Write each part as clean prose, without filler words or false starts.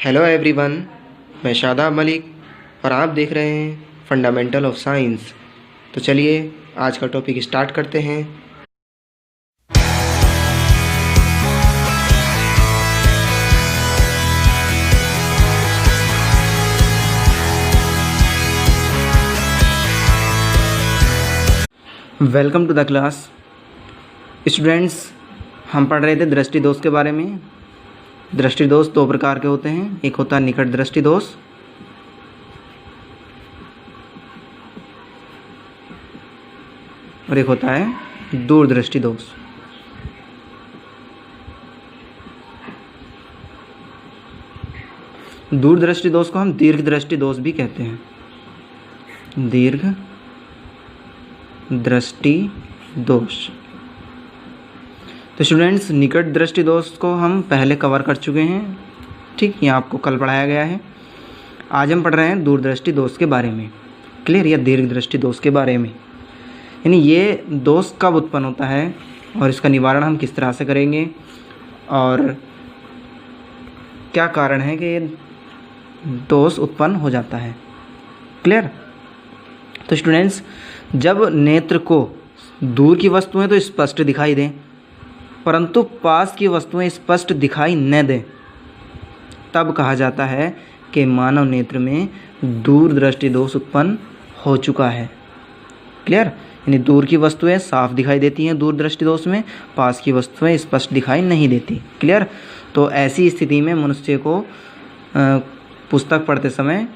Hello everyone, मैं शादाब मलिक और आप देख रहे हैं फंडामेंटल ऑफ साइंस। तो चलिए आज का टॉपिक स्टार्ट करते हैं। Welcome to the class. Students, हम पढ़ रहे थे दृष्टि दोष के बारे में। दृष्टि दोष दो प्रकार के होते हैं, एक होता है निकट दृष्टि दोष और एक होता है दूर दृष्टि दोष। दूर दृष्टि दोष को हम दीर्घ दृष्टि दोष भी कहते हैं। दीर्घ दृष्टि दोष। तो स्टूडेंट्स, निकट दृष्टि दोष को हम पहले कवर कर चुके हैं, ठीक, ये आपको कल पढ़ाया गया है। आज हम पढ़ रहे हैं दूर दृष्टि दोष के बारे में, क्लियर, या दीर्घ दृष्टि दोष के बारे में। यानी ये दोष कब उत्पन्न होता है और इसका निवारण हम किस तरह से करेंगे और क्या कारण है कि ये दोष उत्पन्न हो जाता है, क्लियर। तो स्टूडेंट्स, जब नेत्र को दूर की वस्तुएं तो स्पष्ट दिखाई दें परंतु पास की वस्तुएं स्पष्ट दिखाई न दें, तब कहा जाता है कि मानव नेत्र में दूर दृष्टि दोष उत्पन्न हो चुका है, क्लियर। यानी दूर की वस्तुएं साफ दिखाई देती हैं दूर दृष्टि दोष में, पास की वस्तुएं स्पष्ट दिखाई नहीं देती, क्लियर। तो ऐसी स्थिति में मनुष्य को पुस्तक पढ़ते समय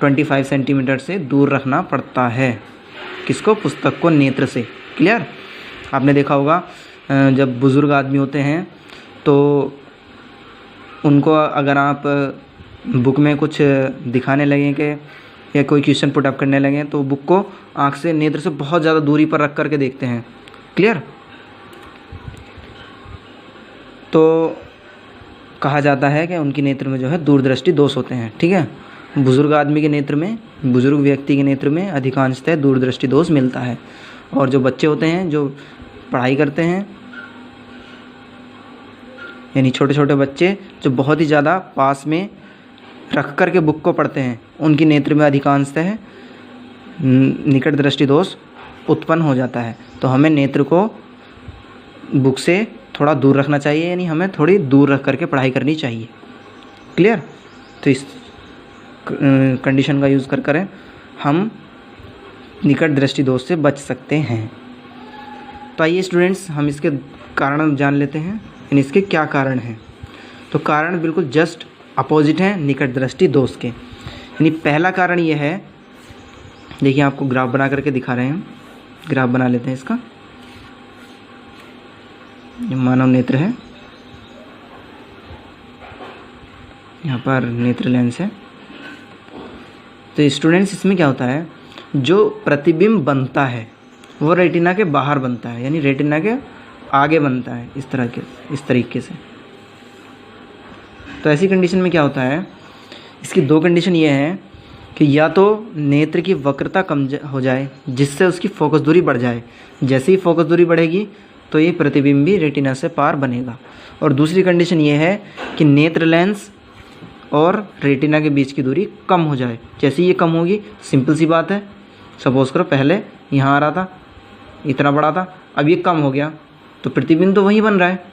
25 सेंटीमीटर से दूर रखना पड़ता है। किसको? पुस्तक को नेत्र से, क्लियर। आपने देखा होगा जब बुज़ुर्ग आदमी होते हैं तो उनको अगर आप बुक में कुछ दिखाने लगें कि या कोई क्वेश्चन पुट अप करने लगें तो बुक को आँख से नेत्र से बहुत ज़्यादा दूरी पर रख करके देखते हैं, क्लियर। तो कहा जाता है कि उनकी नेत्र में जो है दूरदृष्टि दोष होते हैं, ठीक है। बुज़ुर्ग आदमी के नेत्र में, बुज़ुर्ग व्यक्ति के नेत्र में अधिकांशतः दूरदृष्टि दोष मिलता है। और जो बच्चे होते हैं जो पढ़ाई करते हैं, यानी छोटे छोटे बच्चे जो बहुत ही ज़्यादा पास में रख कर के बुक को पढ़ते हैं, उनकी नेत्र में अधिकांशतः निकट दृष्टि दोष उत्पन्न हो जाता है। तो हमें नेत्र को बुक से थोड़ा दूर रखना चाहिए, यानी हमें थोड़ी दूर रख करके पढ़ाई करनी चाहिए, क्लियर। तो इस कंडीशन का यूज़ कर हम निकट दृष्टि दोष से बच सकते हैं। तो आइए स्टूडेंट्स, हम इसके कारण जान लेते हैं, यानी इसके क्या कारण हैं। तो कारण बिल्कुल जस्ट अपोजिट हैं निकट दृष्टि दोष के। यानी पहला कारण ये है, देखिए आपको ग्राफ बना करके दिखा रहे हैं, ग्राफ बना लेते हैं इसका। ये मानव नेत्र है, यहाँ पर नेत्र लेंस है। तो स्टूडेंट्स, इसमें क्या होता है, जो प्रतिबिंब बनता है वो रेटिना के बाहर बनता है, यानी रेटिना के आगे बनता है, इस तरीके से। तो ऐसी कंडीशन में क्या होता है, इसकी दो कंडीशन ये है कि या तो नेत्र की वक्रता कम हो जाए जिससे उसकी फोकस दूरी बढ़ जाए। जैसे ही फोकस दूरी बढ़ेगी तो ये प्रतिबिंब भी रेटिना से पार बनेगा। और दूसरी कंडीशन ये है कि नेत्र लेंस और रेटिना के बीच की दूरी कम हो जाए। जैसे ही ये कम होगी, सिंपल सी बात है, सपोज करो पहले यहाँ आ रहा था, इतना बड़ा था, अब ये कम हो गया तो प्रतिबिंब तो वहीं बन रहा है,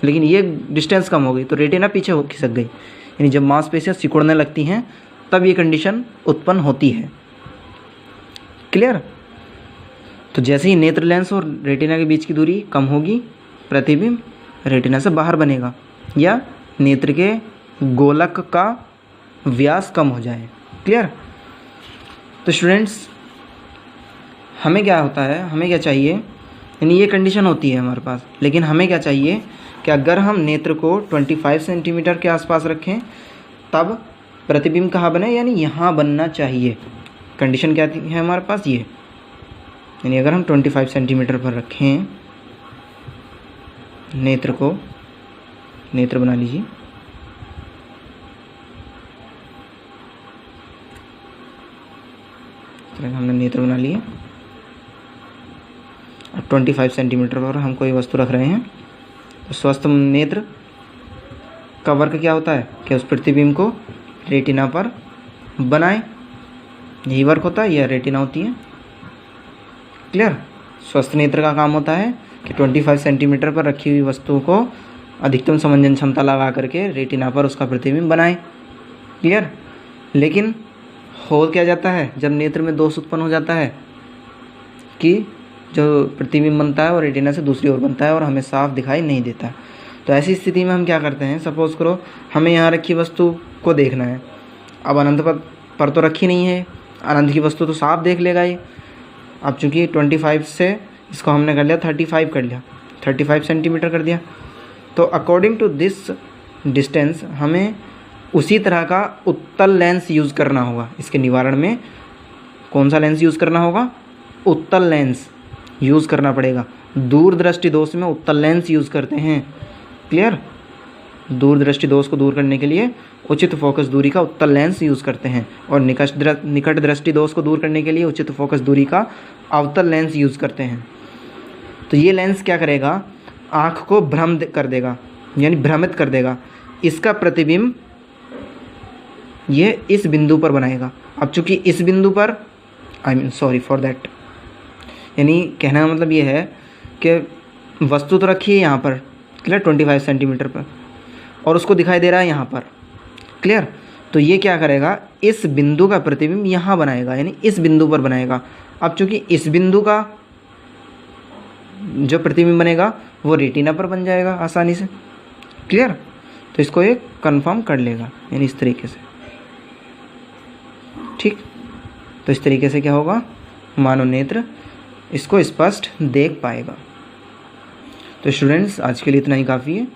लेकिन ये डिस्टेंस कम हो गई तो रेटिना पीछे हो खिसक गई। यानी जब मांसपेशियाँ सिकुड़ने लगती हैं तब ये कंडीशन उत्पन्न होती है, क्लियर। तो जैसे ही नेत्र लेंस और रेटिना के बीच की दूरी कम होगी, प्रतिबिंब रेटिना से बाहर बनेगा या नेत्र के गोलक का व्यास कम हो जाए, क्लियर। तो स्टूडेंट्स, हमें क्या होता है, हमें क्या चाहिए, यानी ये कंडीशन होती है हमारे पास, लेकिन हमें क्या चाहिए कि अगर हम नेत्र को 25 सेंटीमीटर के आसपास रखें तब प्रतिबिंब कहाँ बने, यानी यहाँ बनना चाहिए। कंडीशन क्या है हमारे पास ये, यानी अगर हम 25 सेंटीमीटर पर रखें नेत्र को, नेत्र बना लीजिए, हमने नेत्र बना लिए। अब 25 सेंटीमीटर पर हम कोई वस्तु रख रहे हैं तो स्वस्थ नेत्र इसका वर्क क्या होता है कि उस प्रतिबिंब को रेटिना पर बनाए, यही वर्क होता है, यह रेटिना होती है। क्लियर। स्वस्थ नेत्र का काम होता है कि 25 सेंटीमीटर पर रखी हुई वस्तु को अधिकतम समंजन क्षमता लगा करके रेटिना पर उसका प्रतिबिंब बनाए। क्लियर। लेकिन हो क्या जाता है जब नेत्र में दोष उत्पन्न हो जाता है कि जो प्रतिबिंब बनता है वो रेटिना से दूसरी ओर बनता है और हमें साफ दिखाई नहीं देता। तो ऐसी स्थिति में हम क्या करते हैं, सपोज करो हमें यहाँ रखी वस्तु को देखना है, अब अनंत पर तो रखी नहीं है, अनंत की वस्तु तो साफ देख लेगा ये। अब चूँकि 25 से इसको हमने कर लिया 35 कर लिया, 35 सेंटीमीटर कर दिया, तो अकॉर्डिंग टू दिस डिस्टेंस हमें उसी तरह का उत्तल लेंस यूज़ करना होगा। इसके निवारण में कौन सा लेंस यूज़ करना होगा, उत्तल लेंस यूज़ करना पड़ेगा। दूरदृष्टि दोष में उत्तल लेंस यूज़ करते हैं। क्लियर। दूरदृष्टि दोष को दूर करने के लिए उचित फोकस दूरी का उत्तल लेंस यूज़ करते हैं और निकट दृष्टि दोष को दूर करने के लिए उचित फोकस दूरी का अवतल लेंस यूज़ करते हैं। तो ये लेंस क्या करेगा, आँख को भ्रम कर देगा, यानी भ्रमित कर देगा। इसका प्रतिबिंब ये इस बिंदु पर बनाएगा। अब चूँकि इस बिंदु पर सॉरी फॉर दैट, यानी कहने का मतलब ये है कि वस्तु तो रखी है यहाँ पर, क्लियर, 25 सेंटीमीटर पर, और उसको दिखाई दे रहा है यहाँ पर। क्लियर। तो ये क्या करेगा, इस बिंदु का प्रतिबिंब यहाँ बनाएगा, यानी इस बिंदु पर बनाएगा। अब चूँकि इस बिंदु का जो प्रतिबिंब बनेगा वो रेटिना पर बन जाएगा आसानी से। क्लियर। तो इसको ये कंफर्म कर लेगा, यानी इस तरीके से। ठीक। तो इस तरीके से क्या होगा, मानव नेत्र इसको स्पष्ट देख पाएगा। तो स्टूडेंट्स आज के लिए इतना ही काफ़ी है।